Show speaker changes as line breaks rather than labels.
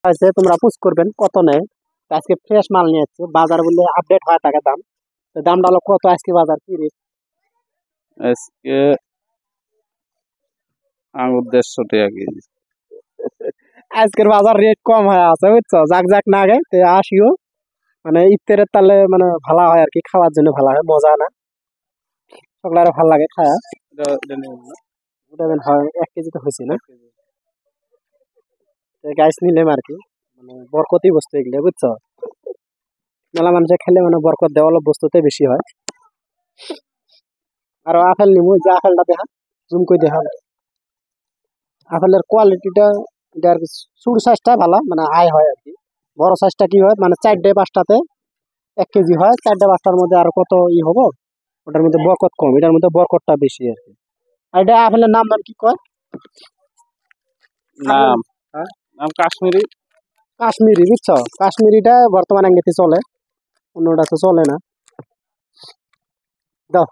আছে তোমরা পুষ করবেন কত নেয়। আজকে ফ্রেশ মাল নিয়ে যাচ্ছে বাজার বললে আপডেট হয় টাকা দাম। তো দামটা হলো কত আজকে বাজার কি রেট?
আজকে আঙুর 150 টাকা কেজি।
আজকের বাজার রেট কম হয়ে আছে বুঝছো, যাক যাক না গে তো আসিও। মানে ইফতারের তাহলে মানে ভালো হয় আর কি, খাওয়ার জন্য ভালো হয়, মজা না সকলে আরো ভালো লাগে খাওয়া। ওটা হয় 1 কেজি তো হয়েছে না, গাছ নিলাম আর কি। মানে বরকতি বস্তু এগুলো বুঝছো, মেলা মানুষে খেলে মানে বরকত দেওয়া বস্তুতে বেশি হয়। আর আপেল নিমু, যে আপেলটা দেখা জুম করে দেখা, আপেলের কোয়ালিটিটা এটা আর কি। ছোট সাইজটা ভালো মানে আয় হয় আর কি। বড় সাইজটা কি হয় মানে 4টে 5টাতে 1 কেজি হয়, 4টে 5টার মধ্যে আর কত হবো। ওটার মধ্যে বরকত কম, এটার মধ্যে বরকতটা বেশি আর কি। আর এটা আপেলের নাম কি কয়?
নাম নাম কাশ্মীরি।
কাশ্মীরি বুঝছো, কাশ্মীরিটা বর্তমানে আঙ্গিতে চলে, অন্যটা তো চলে না। দাও